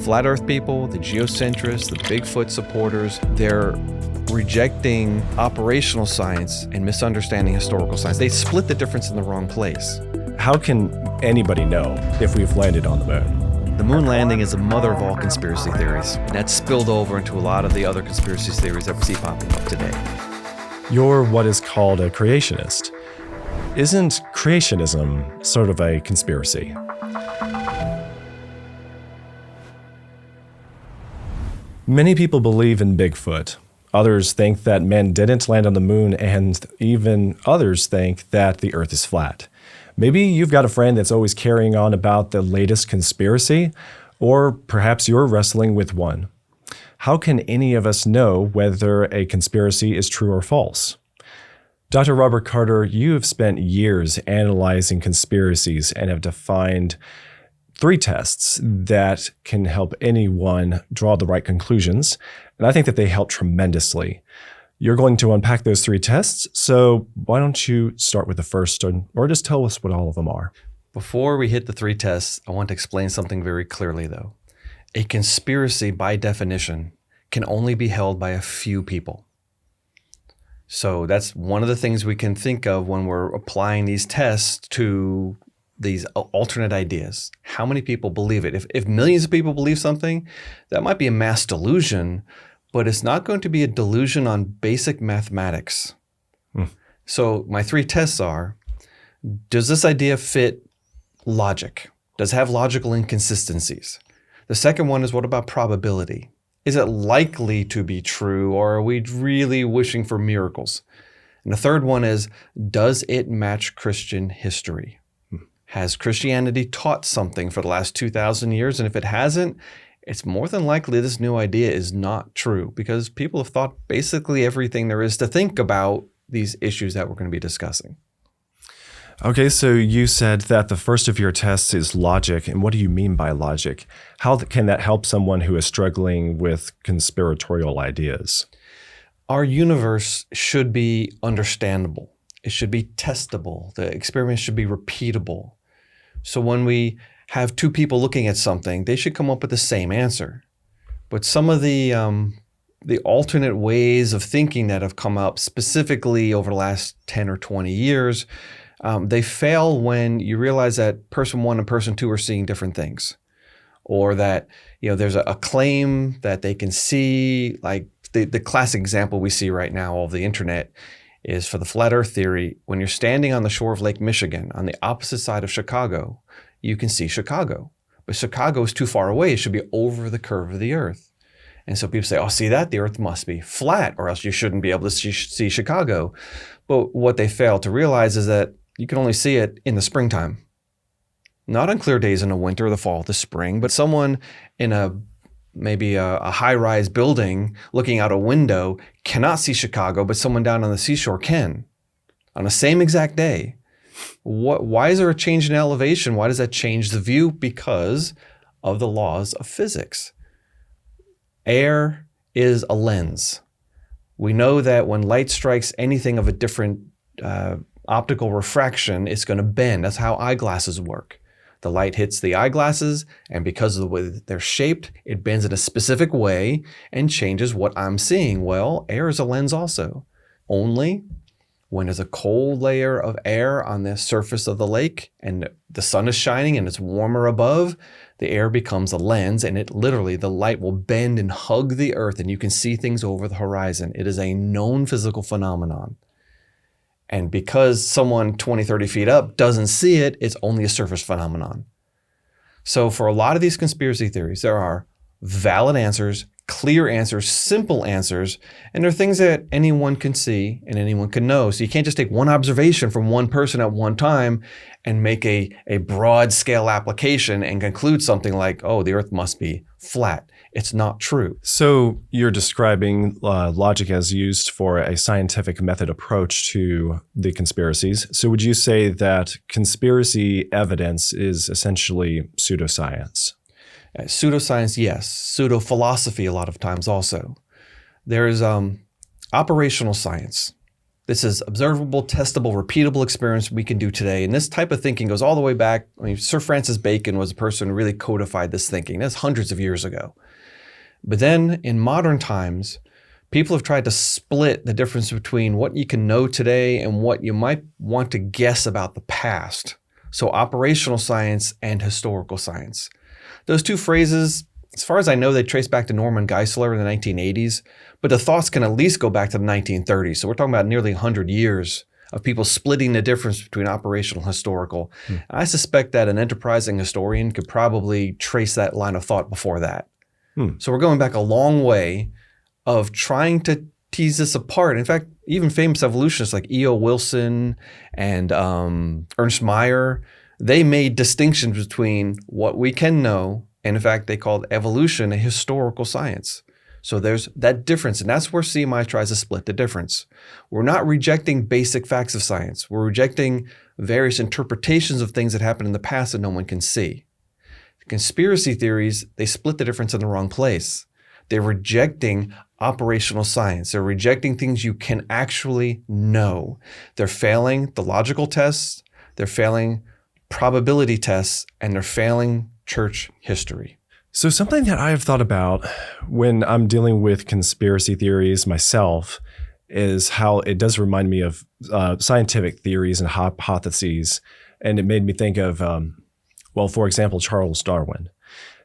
flat earth people, the geocentrists, the Bigfoot supporters, they're rejecting operational science and misunderstanding historical science. They split the difference in the wrong place. How can anybody know if we've landed on the moon? The moon landing is the mother of all conspiracy theories. And that's spilled over into a lot of the other conspiracy theories that we see popping up today. You're what is called a creationist. Isn't creationism sort of a conspiracy? Many people believe in Bigfoot. Others think that men didn't land on the moon, and even others think that the Earth is flat. Maybe you've got a friend that's always carrying on about the latest conspiracy, or perhaps you're wrestling with one. How can any of us know whether a conspiracy is true or false? Dr. Robert Carter, you have spent years analyzing conspiracies and have defined 3 tests that can help anyone draw the right conclusions, and I think that they help tremendously. You're going to unpack those 3 tests, so why don't you start with the first, or just tell us what all of them are? Before we hit the 3 tests, I want to explain something very clearly, though. A conspiracy, by definition, can only be held by a few people. So that's one of the things we can think of when we're applying these tests to these alternate ideas. How many people believe it? If millions of people believe something, that might be a mass delusion, but it's not going to be a delusion on basic mathematics. So my 3 tests are, does this idea fit logic? Does it have logical inconsistencies? The second one is, what about probability? Is it likely to be true, or are we really wishing for miracles? And the third one is, does it match Christian history? Has Christianity taught something for the last 2,000 years? And if it hasn't, it's more than likely this new idea is not true, because people have thought basically everything there is to think about these issues that we're going to be discussing. Okay, so you said that the first of your tests is logic. And what do you mean by logic? How can that help someone who is struggling with conspiratorial ideas? Our universe should be understandable. It should be testable. The experiments should be repeatable. So when we have 2 people looking at something, they should come up with the same answer. But some of the alternate ways of thinking that have come up specifically over the last 10 or 20 years, they fail when you realize that person 1 and person 2 are seeing different things. Or that, there's a claim that they can see, like the classic example we see right now of the internet is for the flat earth theory. When you're standing on the shore of Lake Michigan, on the opposite side of Chicago, you can see Chicago. But Chicago is too far away. It should be over the curve of the earth. And so people say, oh, see that? The earth must be flat, or else you shouldn't be able to see Chicago. But what they fail to realize is that you can only see it in the springtime. Not on clear days in the winter, the fall, the spring, but someone in maybe a high-rise building looking out a window cannot see Chicago, but someone down on the seashore can on the same exact day. Why is there a change in elevation? Why does that change the view? Because of the laws of physics. Air is a lens. We know that when light strikes anything of a different optical refraction, it's going to bend. That's how eyeglasses work. The light hits the eyeglasses, and because of the way that they're shaped, it bends in a specific way and changes what I'm seeing. Well, air is a lens also. Only when there's a cold layer of air on the surface of the lake and the sun is shining and it's warmer above, the air becomes a lens, and the light will bend and hug the earth, and you can see things over the horizon. It is a known physical phenomenon. And because someone 20, 30 feet up doesn't see it, it's only a surface phenomenon. So for a lot of these conspiracy theories, there are valid answers, clear answers, simple answers, and they're things that anyone can see and anyone can know. So you can't just take one observation from one person at one time and make a broad scale application and conclude something like, oh, the earth must be flat. It's not true. So you're describing logic as used for a scientific method approach to the conspiracies. So would you say that conspiracy evidence is essentially pseudoscience? Pseudoscience, yes. Pseudo-philosophy a lot of times also. There's operational science. This is observable, testable, repeatable experience we can do today. And this type of thinking goes all the way back. I mean, Sir Francis Bacon was a person who really codified this thinking. That's hundreds of years ago. But then in modern times, people have tried to split the difference between what you can know today and what you might want to guess about the past. So operational science and historical science. Those two phrases, as far as I know, they trace back to Norman Geisler in the 1980s, but the thoughts can at least go back to the 1930s. So we're talking about nearly 100 years of people splitting the difference between operational and historical. I suspect that an enterprising historian could probably trace that line of thought before that. So we're going back a long way of trying to tease this apart. In fact, even famous evolutionists like E.O. Wilson and Ernst Mayr, they made distinctions between what we can know, and in fact, they called evolution a historical science. So there's that difference, and that's where CMI tries to split the difference. We're not rejecting basic facts of science. We're rejecting various interpretations of things that happened in the past that no one can see. Conspiracy theories, they split the difference in the wrong place. They're rejecting operational science. They're rejecting things you can actually know. They're failing the logical tests, they're failing probability tests, and they're failing church history. So something that I have thought about when I'm dealing with conspiracy theories myself is how it does remind me of scientific theories and hypotheses. And it made me think of, for example, Charles Darwin.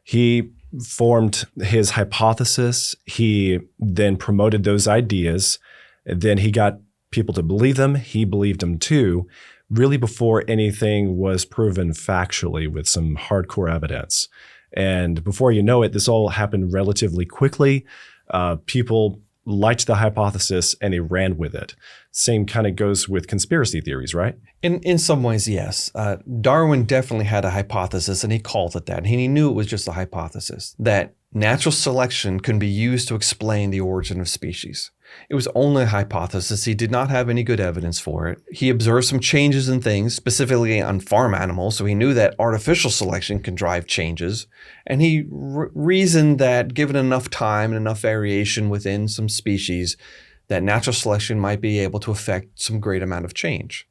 He formed his hypothesis. He then promoted those ideas. And then he got people to believe them. He believed them too, really before anything was proven factually with some hardcore evidence. And before you know it, this all happened relatively quickly. People liked the hypothesis and they ran with it. Same kind of goes with conspiracy theories, right? In some ways, yes. Darwin definitely had a hypothesis, and he called it that. And he knew it was just a hypothesis, that natural selection can be used to explain the origin of species. It was only a hypothesis. He did not have any good evidence for it. He observed some changes in things, specifically on farm animals, so he knew that artificial selection can drive changes. And he reasoned that given enough time and enough variation within some species, that natural selection might be able to affect some great amount of change.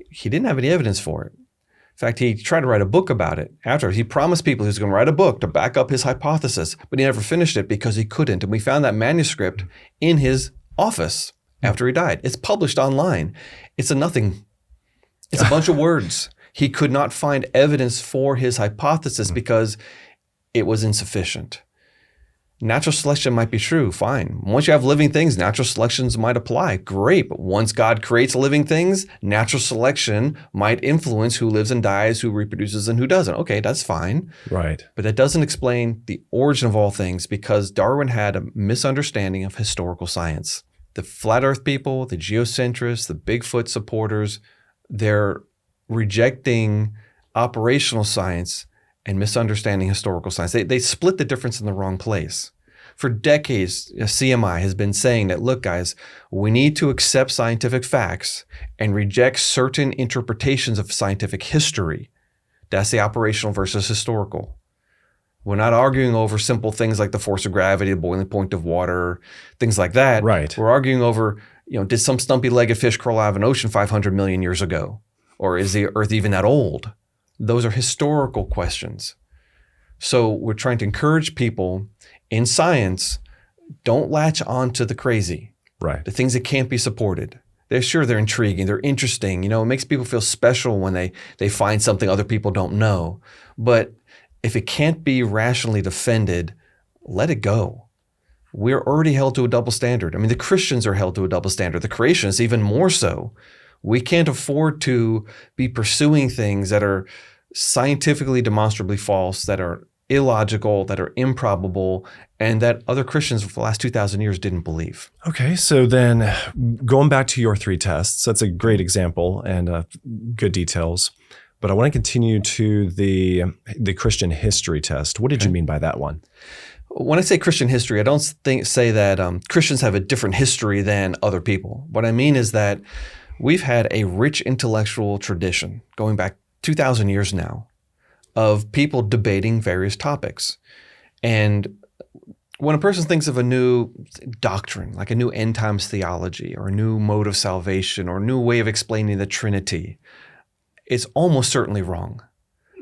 He didn't have any evidence for it. In fact, he tried to write a book about it. After he promised people he was going to write a book to back up his hypothesis, but he never finished it because he couldn't. And we found that manuscript in his office after he died. It's published online. It's a nothing. It's a bunch of words. He could not find evidence for his hypothesis because it was insufficient. Natural selection might be true, fine. Once you have living things, natural selections might apply, great. But once God creates living things, natural selection might influence who lives and dies, who reproduces and who doesn't. Okay, that's fine. Right. But that doesn't explain the origin of all things, because Darwin had a misunderstanding of historical science. The flat earth people, the geocentrists, the Bigfoot supporters, they're rejecting operational science and misunderstanding historical science. They split the difference in the wrong place. For decades, CMI has been saying that, look, guys, we need to accept scientific facts and reject certain interpretations of scientific history. That's the operational versus historical. We're not arguing over simple things like the force of gravity, the boiling point of water, things like that. Right. We're arguing over, did some stumpy-legged fish crawl out of an ocean 500 million years ago? Or is the Earth even that old? Those are historical questions. So we're trying to encourage people in science, don't latch on to the crazy, right? The things that can't be supported. They're intriguing, they're interesting. It makes people feel special when they find something other people don't know. But if it can't be rationally defended, let it go. We're already held to a double standard. I mean, the Christians are held to a double standard. The creationists even more so. We can't afford to be pursuing things that are scientifically demonstrably false, that are illogical, that are improbable, and that other Christians for the last 2,000 years didn't believe. Okay, so then going back to your three tests, that's a great example and good details. But I want to continue to the Christian history test. What did you mean by that one? When I say Christian history, I don't say that Christians have a different history than other people. What I mean is that we've had a rich intellectual tradition going back 2,000 years now of people debating various topics. And when a person thinks of a new doctrine, like a new end times theology or a new mode of salvation or a new way of explaining the Trinity, it's almost certainly wrong,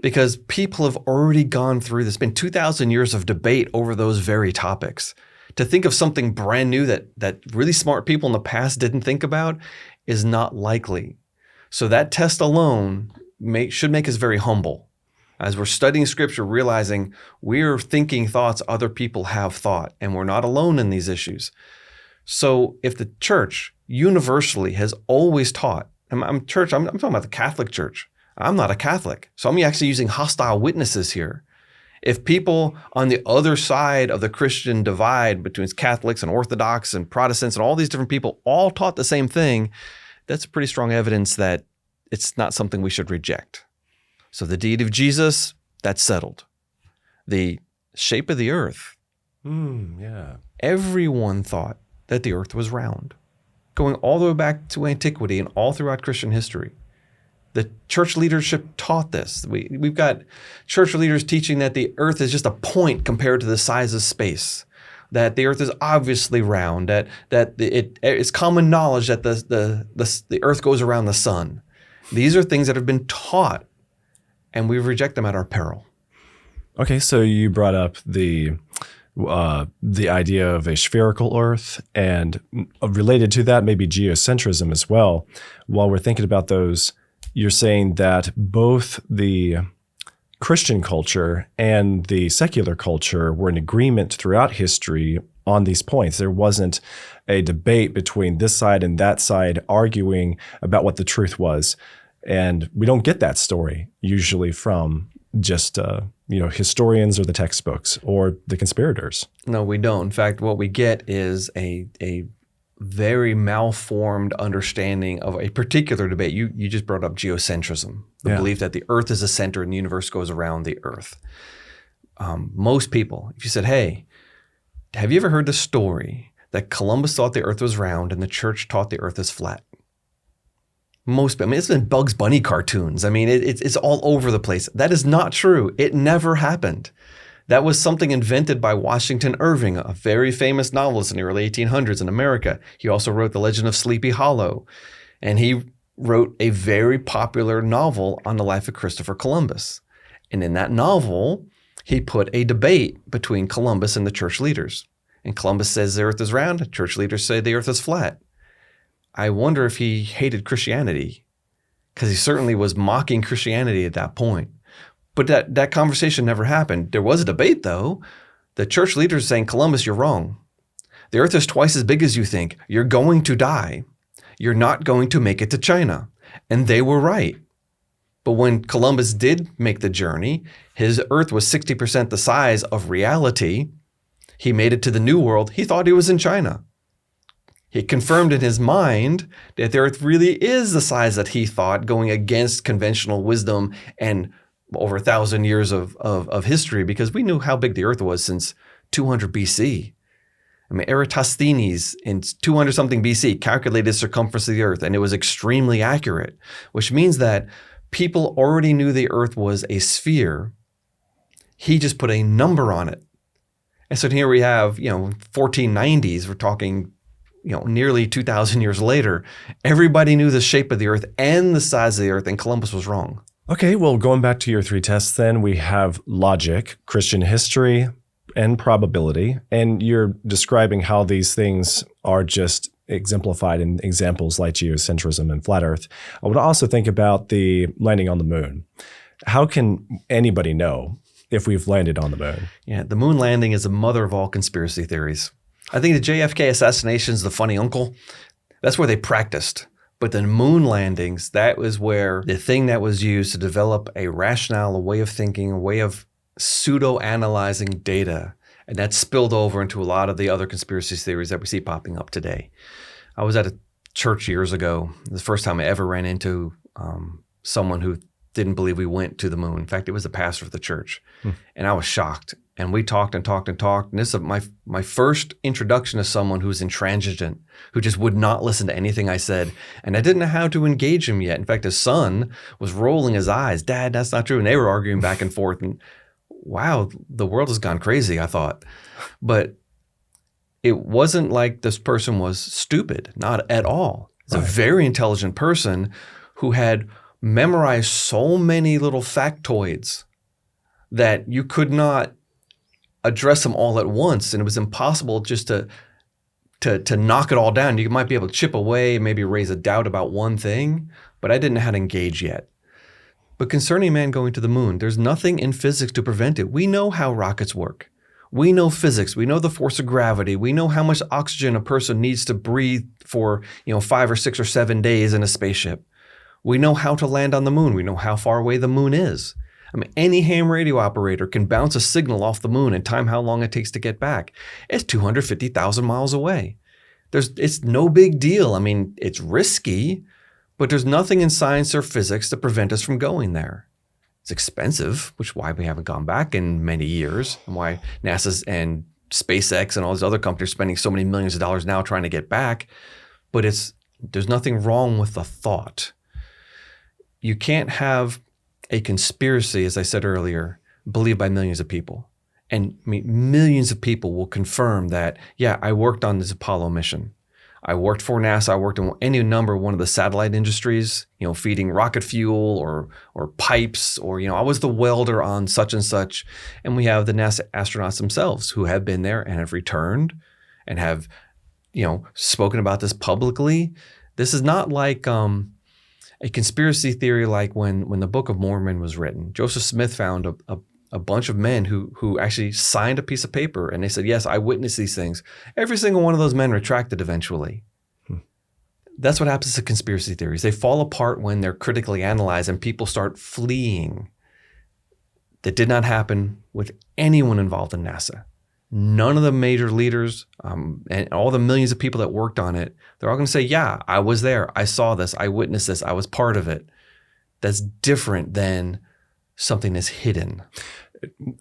because people have already gone through this. It's been 2,000 years of debate over those very topics. To think of something brand new that really smart people in the past didn't think about is not likely. So that test alone should make us very humble. As we're studying Scripture, realizing we're thinking thoughts other people have thought, and we're not alone in these issues. So if the church universally has always taught, I'm talking about the Catholic Church. I'm not a Catholic, so I'm actually using hostile witnesses here. If people on the other side of the Christian divide between Catholics and Orthodox and Protestants and all these different people all taught the same thing, that's pretty strong evidence that it's not something we should reject. So the deity of Jesus, that's settled. The shape of the earth. Everyone thought that the earth was round, going all the way back to antiquity and all throughout Christian history. The church leadership taught this. We've got church leaders teaching that the earth is just a point compared to the size of space, that the earth is obviously round, that it's common knowledge that the earth goes around the sun. These are things that have been taught, and we reject them at our peril. Okay, so you brought up the idea of a spherical earth, and related to that, maybe geocentrism as well. While we're thinking about those, you're saying that both the Christian culture and the secular culture were in agreement throughout history on these points. There wasn't a debate between this side and that side arguing about what the truth was. And we don't get that story usually from just historians or the textbooks or the conspirators. No, we don't. In fact, what we get is a very malformed understanding of a particular debate. You just brought up geocentrism, the belief that the earth is a center and the universe goes around the earth. Most people, if you said, hey, have you ever heard the story that Columbus thought the earth was round and the church taught the earth is flat? It's been Bugs Bunny cartoons. It's all over the place. That is not true. It never happened. That was something invented by Washington Irving, a very famous novelist in the early 1800s in America. He also wrote The Legend of Sleepy Hollow, and he wrote a very popular novel on the life of Christopher Columbus. And in that novel, he put a debate between Columbus and the church leaders. And Columbus says the earth is round, church leaders say the earth is flat. I wonder if he hated Christianity, because he certainly was mocking Christianity at that point. But that conversation never happened. There was a debate, though. The church leaders saying, Columbus, you're wrong. The earth is twice as big as you think. You're going to die. You're not going to make it to China. And they were right. But when Columbus did make the journey, his earth was 60% the size of reality. He made it to the New World. He thought he was in China. He confirmed in his mind that the earth really is the size that he thought, going against conventional wisdom and over 1,000 years of history, because we knew how big the earth was since 200 BC. Eratosthenes in 200 something BC calculated the circumference of the earth, and it was extremely accurate, which means that people already knew the earth was a sphere. He just put a number on it. And so here we have, 1490s, we're talking nearly 2,000 years later, everybody knew the shape of the earth and the size of the earth, and Columbus was wrong. Okay, well, going back to your three tests then, we have logic, Christian history, and probability. And you're describing how these things are just exemplified in examples like geocentrism and flat earth. I would also think about the landing on the moon. How can anybody know if we've landed on the moon? Yeah, the moon landing is the mother of all conspiracy theories. I think the JFK assassination is the funny uncle. That's where they practiced. But the moon landings, that was where the thing that was used to develop a rationale, a way of thinking, a way of pseudo-analyzing data. And that spilled over into a lot of the other conspiracy theories that we see popping up today. I was at a church years ago, the first time I ever ran into someone who didn't believe we went to the moon. In fact, it was the pastor of the church. And I was shocked. And we talked and talked and talked. And this is my first introduction to someone who's intransigent, who just would not listen to anything I said. And I didn't know how to engage him yet. In fact, his son was rolling his eyes. Dad, that's not true. And they were arguing back and forth. And wow, the world has gone crazy, I thought. But it wasn't like this person was stupid, not at all. It's a very intelligent person who had memorized so many little factoids that you could not address them all at once, and it was impossible just to knock it all down. You might be able to chip away, maybe raise a doubt about one thing, but I didn't know how to engage yet. But concerning man going to the moon, there's nothing in physics to prevent it. We know how rockets work. We know physics. We know the force of gravity. We know how much oxygen a person needs to breathe for 5 or 6 or 7 days in a spaceship. We know how to land on the moon. We know how far away the moon is. I mean, any ham radio operator can bounce a signal off the moon and time how long it takes to get back. It's 250,000 miles away. It's no big deal. I mean, it's risky, but there's nothing in science or physics to prevent us from going there. It's expensive, which is why we haven't gone back in many years, and why NASA's and SpaceX and all these other companies are spending so many millions of dollars now trying to get back. But there's nothing wrong with the thought. You can't have a conspiracy, as I said earlier, believed by millions of people. And I mean, millions of people will confirm that, yeah, I worked on this Apollo mission. I worked for NASA. I worked in any number of one of the satellite industries, feeding rocket fuel or pipes, or, I was the welder on such and such. And we have the NASA astronauts themselves who have been there and have returned and have, spoken about this publicly. This is not like a conspiracy theory like when the Book of Mormon was written. Joseph Smith found a bunch of men who actually signed a piece of paper and they said, yes, I witnessed these things. Every single one of those men retracted eventually. That's what happens to conspiracy theories. They fall apart when they're critically analyzed and people start fleeing. That did not happen with anyone involved in NASA. None of the major leaders and all the millions of people that worked on it, they're all going to say, yeah, I was there. I saw this. I witnessed this. I was part of it. That's different than something that's hidden.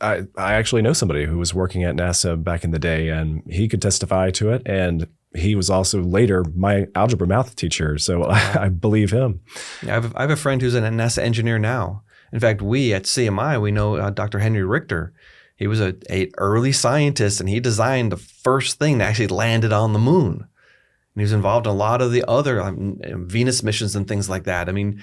I actually know somebody who was working at NASA back in the day, and he could testify to it. And he was also later my algebra math teacher. So I believe him. Yeah, I have a friend who's a NASA engineer now. In fact, we at CMI, we know Dr. Henry Richter. He was an early scientist, and he designed the first thing that actually landed on the moon. And he was involved in a lot of the other Venus missions and things like that. I mean,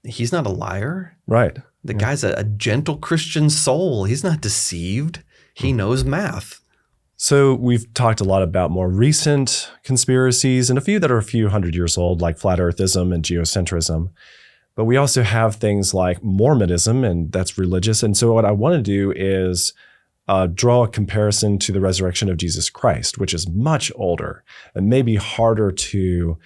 he's not a liar. Right. The guy's a gentle Christian soul. He's not deceived. He knows math. So we've talked a lot about more recent conspiracies and a few that are a few hundred years old, like flat earthism and geocentrism. But we also have things like Mormonism, and that's religious. And so what I want to do is draw a comparison to the resurrection of Jesus Christ, which is much older and maybe harder to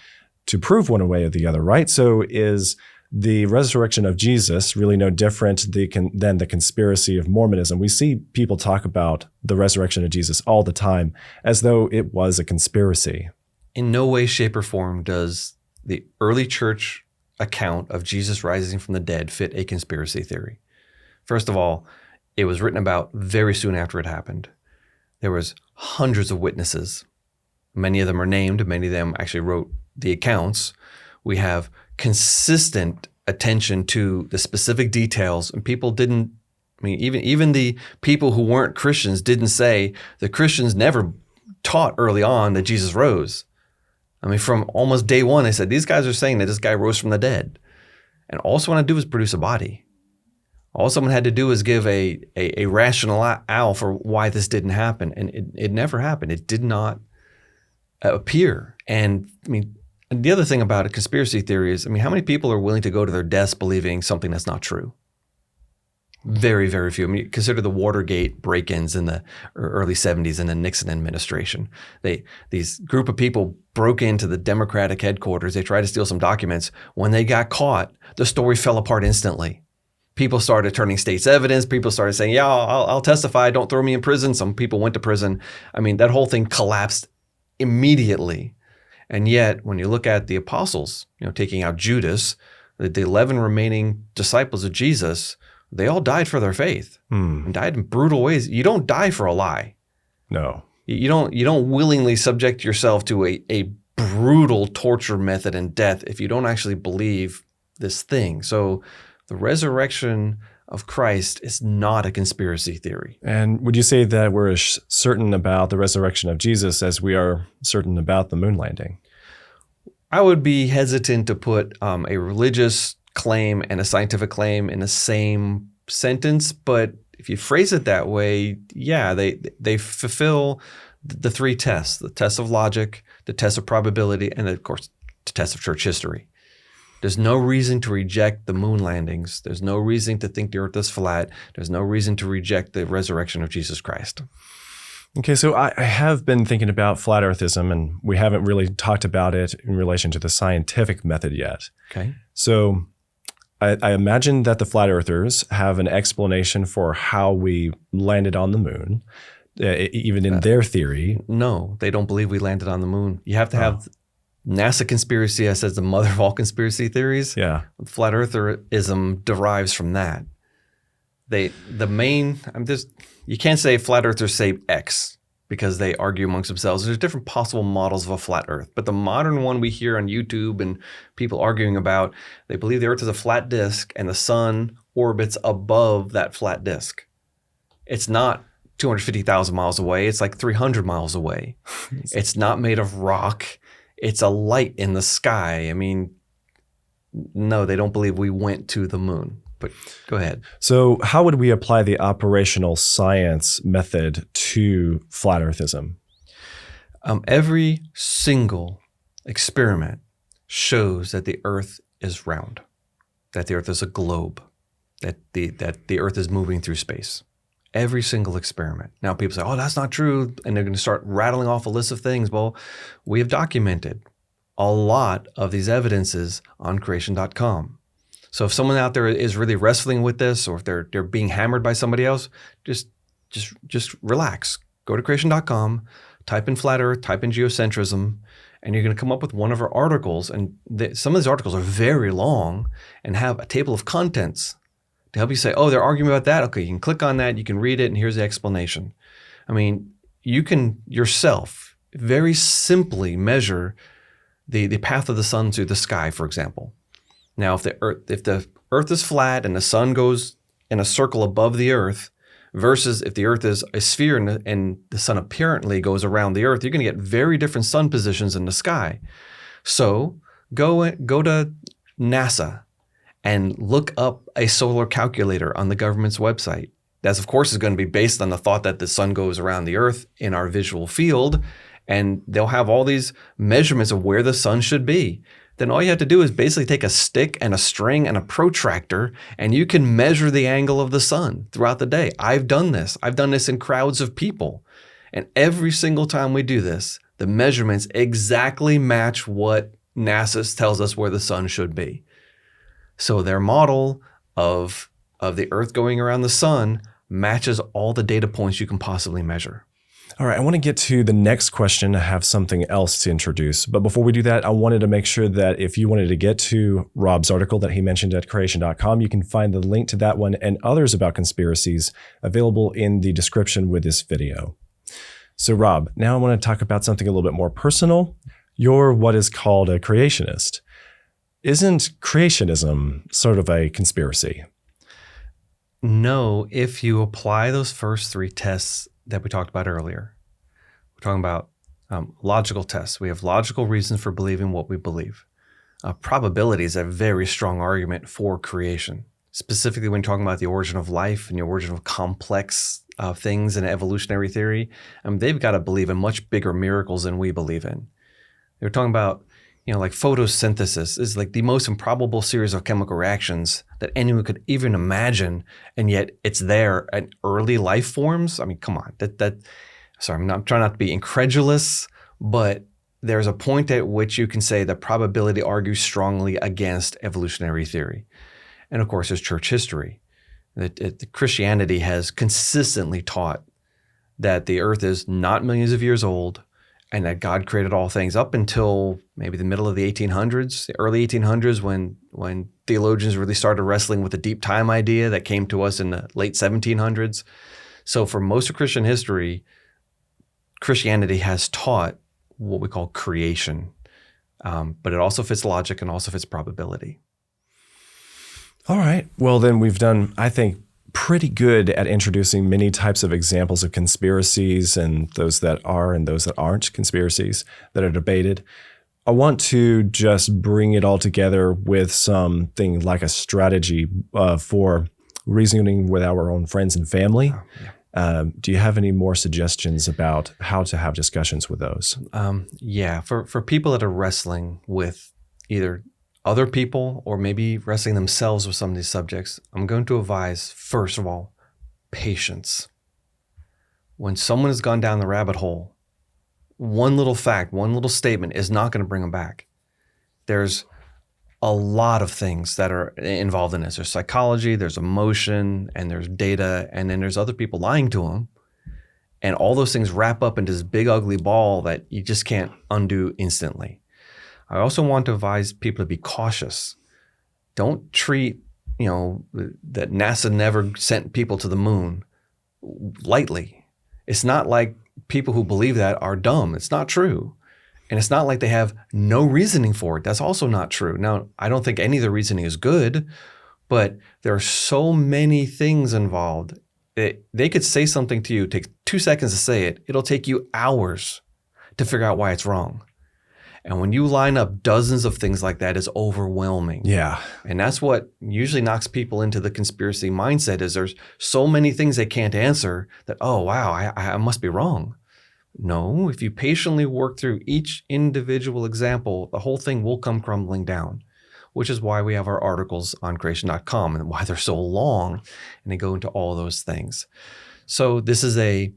prove one way or the other, right? So is the resurrection of Jesus really no different than the conspiracy of Mormonism? We see people talk about the resurrection of Jesus all the time as though it was a conspiracy. In no way, shape, or form does the early church account of Jesus rising from the dead fit a conspiracy theory. First of all, it was written about very soon after it happened. There was hundreds of witnesses. Many of them are named. Many of them actually wrote the accounts. We have consistent attention to the specific details, and people didn't, even the people who weren't Christians didn't say the Christians never taught early on that Jesus rose. From almost day one, they said, these guys are saying that this guy rose from the dead. And all someone had to do was produce a body. All someone had to do was give a rationale for why this didn't happen. And it never happened. It did not appear. And the other thing about a conspiracy theory is, how many people are willing to go to their deaths believing something that's not true? Very, very few. Consider the Watergate break-ins in the early 70s in the Nixon administration. These group of people broke into the Democratic headquarters. They tried to steal some documents. When they got caught, the story fell apart instantly. People started turning state's evidence. People started saying, yeah, I'll testify. Don't throw me in prison. Some people went to prison. That whole thing collapsed immediately. And yet, when you look at the apostles, taking out Judas, the 11 remaining disciples of Jesus, they all died for their faith and died in brutal ways. You don't die for a lie. No. You don't willingly subject yourself to a brutal torture method and death if you don't actually believe this thing. So the resurrection of Christ is not a conspiracy theory. And would you say that we're as certain about the resurrection of Jesus as we are certain about the moon landing? I would be hesitant to put a religious claim and a scientific claim in the same sentence, but if you phrase it that way, yeah, they fulfill the three tests: the test of logic, the test of probability, and of course, the test of church history. There's no reason to reject the moon landings. There's no reason to think the earth is flat. There's no reason to reject the resurrection of Jesus Christ. Okay, so I have been thinking about flat earthism, and we haven't really talked about it in relation to the scientific method yet. Okay. So I imagine that the flat earthers have an explanation for how we landed on the moon, even in their theory. No, they don't believe we landed on the moon. You have to have NASA conspiracy as the mother of all conspiracy theories. Yeah. Flat eartherism derives from that. You can't say flat earthers say X because they argue amongst themselves. There's different possible models of a flat earth, but the modern one we hear on YouTube and people arguing about, they believe the earth is a flat disk and the sun orbits above that flat disk. It's not 250,000 miles away. It's like 300 miles away. It's not made of rock. It's a light in the sky. I mean, no, they don't believe we went to the moon. But go ahead. So how would we apply the operational science method to flat earthism? Every single experiment shows that the earth is round, that the earth is a globe, that the earth is moving through space. Every single experiment. Now people say, oh, that's not true. And they're going to start rattling off a list of things. Well, we have documented a lot of these evidences on creation.com. So if someone out there is really wrestling with this, or if they're being hammered by somebody else, just relax. Go to creation.com, type in flat earth, type in geocentrism, and you're going to come up with one of our articles. And some of these articles are very long and have a table of contents to help you say, oh, they're arguing about that. Okay, you can click on that, you can read it, and here's the explanation. I mean, you can yourself very simply measure the path of the sun through the sky, for example. Now, if the earth is flat and the sun goes in a circle above the earth, versus if the earth is a sphere and the sun apparently goes around the earth, you're going to get very different sun positions in the sky. So go to NASA and look up a solar calculator on the government's website. That, of course, is going to be based on the thought that the sun goes around the earth in our visual field, and they'll have all these measurements of where the sun should be. Then all you have to do is basically take a stick and a string and a protractor, and you can measure the angle of the sun throughout the day. I've done this. I've done this in crowds of people. And every single time we do this, the measurements exactly match what NASA tells us where the sun should be. So their model of the earth going around the sun matches all the data points you can possibly measure. All right, I want to get to the next question. I have something else to introduce. But before we do that, I wanted to make sure that if you wanted to get to Rob's article that he mentioned at creation.com, you can find the link to that one and others about conspiracies available in the description with this video. So Rob, now I want to talk about something a little bit more personal. You're what is called a creationist. Isn't creationism sort of a conspiracy? No, if you apply those first three tests that we talked about earlier. We're talking about logical tests. We have logical reasons for believing what we believe. Probability is a very strong argument for creation, specifically when talking about the origin of life and the origin of complex things in evolutionary theory. They've got to believe in much bigger miracles than we believe in. They're talking about, like photosynthesis is like the most improbable series of chemical reactions that anyone could even imagine, and yet it's there in early life forms. I mean, come on. Sorry, I'm trying not to be incredulous, but there's a point at which you can say that probability argues strongly against evolutionary theory. And of course, there's church history. Christianity has consistently taught that the earth is not millions of years old, and that God created all things up until maybe the middle of the 1800s, the early 1800s, when theologians really started wrestling with the deep time idea that came to us in the late 1700s. So for most of Christian history, Christianity has taught what we call creation, but it also fits logic and also fits probability. All right. Well, then we've done, I think, pretty good at introducing many types of examples of conspiracies and those that are and those that aren't conspiracies that are debated. I want to just bring it all together with something like a strategy for reasoning with our own friends and family. Oh, yeah. Do you have any more suggestions about how to have discussions with those? Yeah, for people that are wrestling with either other people or maybe wrestling themselves with some of these subjects, I'm going to advise, first of all, patience. When someone has gone down the rabbit hole, one little fact, one little statement is not going to bring them back. There's a lot of things that are involved in this. There's psychology, there's emotion, and there's data, and then there's other people lying to them. And all those things wrap up into this big ugly ball that you just can't undo instantly. I also want to advise people to be cautious. Don't treat, that NASA never sent people to the moon lightly. It's not like people who believe that are dumb. It's not true. And it's not like they have no reasoning for it. That's also not true. Now, I don't think any of the reasoning is good, but there are so many things involved. They could say something to you, take 2 seconds to say it. It'll take you hours to figure out why it's wrong. And when you line up dozens of things like that, it's overwhelming. Yeah. And that's what usually knocks people into the conspiracy mindset is there's so many things they can't answer that, oh, wow, I must be wrong. No, if you patiently work through each individual example, the whole thing will come crumbling down, which is why we have our articles on creation.com and why they're so long and they go into all those things. So this is a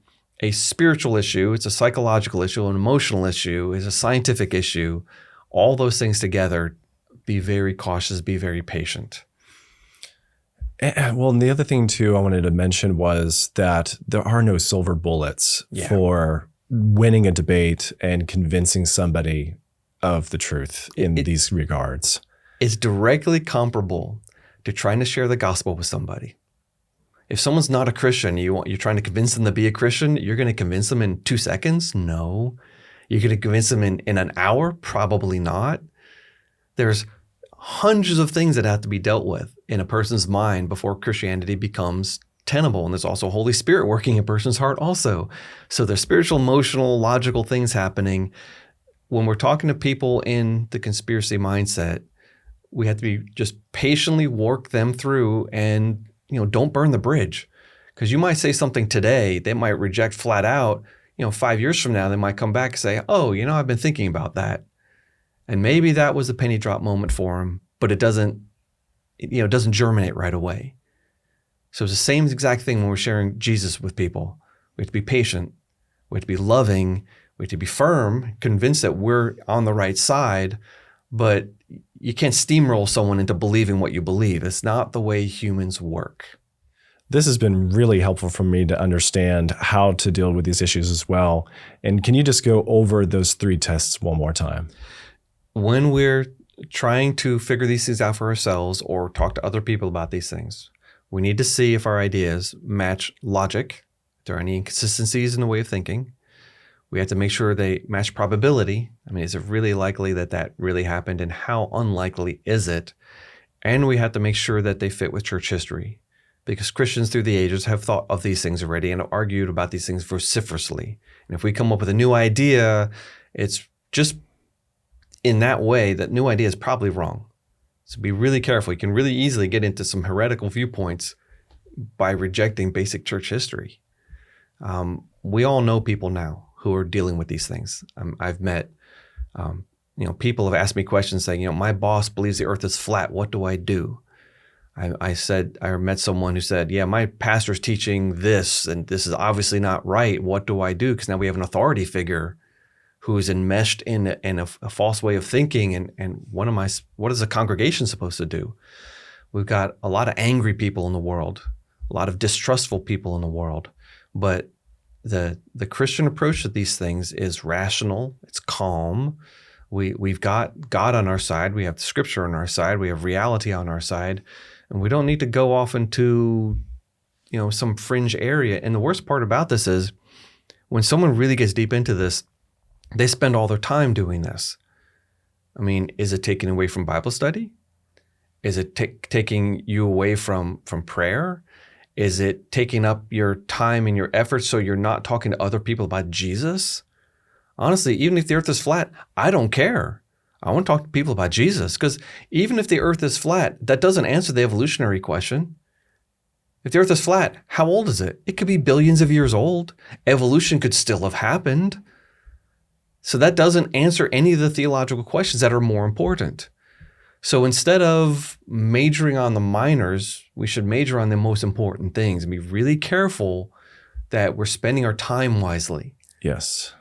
spiritual issue, it's a psychological issue, an emotional issue, it's a scientific issue. All those things together, be very cautious, be very patient. Well, and the other thing too I wanted to mention was that there are no silver bullets for winning a debate and convincing somebody of the truth in these regards. It's directly comparable to trying to share the gospel with somebody. If someone's not a Christian, you're trying to convince them to be a Christian, you're going to convince them in 2 seconds? No. You're going to convince them in an hour? Probably not. There's hundreds of things that have to be dealt with in a person's mind before Christianity becomes tenable. And there's also Holy Spirit working in a person's heart also. So there's spiritual, emotional, logical things happening. When we're talking to people in the conspiracy mindset, we have to be just patiently work them through and don't burn the bridge, because you might say something today, they might reject flat out. 5 years from now, they might come back and say, oh, I've been thinking about that. And maybe that was a penny drop moment for them, but it doesn't germinate right away. So it's the same exact thing when we're sharing Jesus with people. We have to be patient. We have to be loving. We have to be firm, convinced that we're on the right side, but you can't steamroll someone into believing what you believe. It's not the way humans work. This has been really helpful for me to understand how to deal with these issues as well. And can you just go over those 3 tests one more time? When we're trying to figure these things out for ourselves or talk to other people about these things, we need to see if our ideas match logic, if there are any inconsistencies in the way of thinking. We have to make sure they match probability. Is it really likely that really happened, and how unlikely is it? And we have to make sure that they fit with church history, because Christians through the ages have thought of these things already and have argued about these things vociferously. And if we come up with a new idea, it's just in that way that new idea is probably wrong. So be really careful. You can really easily get into some heretical viewpoints by rejecting basic church history. We all know people now who are dealing with these things. I've met, people have asked me questions saying, my boss believes the earth is flat. What do I do? I met someone who said, my pastor's teaching this, and this is obviously not right. What do I do? Because now we have an authority figure who is enmeshed in a false way of thinking. And what is a congregation supposed to do? We've got a lot of angry people in the world, a lot of distrustful people in the world, but the Christian approach to these things is rational. It's calm. We've got God on our side. We have the Scripture on our side. We have reality on our side, and we don't need to go off into some fringe area. And the worst part about this is when someone really gets deep into this, they spend all their time doing this. Is it taken away from Bible study? Is it taking you away from prayer? Is it taking up your time and your effort so you're not talking to other people about Jesus? Honestly, even if the earth is flat, I don't care. I want to talk to people about Jesus, because even if the earth is flat, that doesn't answer the evolutionary question. If the earth is flat, how old is it? It could be billions of years old. Evolution could still have happened. So that doesn't answer any of the theological questions that are more important. So instead of majoring on the minors, we should major on the most important things and be really careful that we're spending our time wisely. Yes.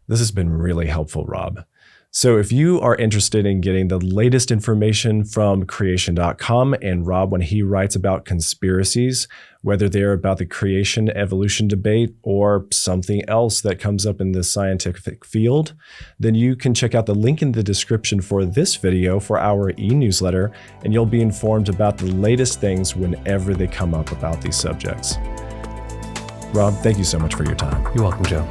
This has been really helpful, Rob. So if you are interested in getting the latest information from creation.com and Rob when he writes about conspiracies, whether they're about the creation evolution debate or something else that comes up in the scientific field, then you can check out the link in the description for this video for our e-newsletter, and you'll be informed about the latest things whenever they come up about these subjects. Rob, thank you so much for your time. You're welcome, Joe.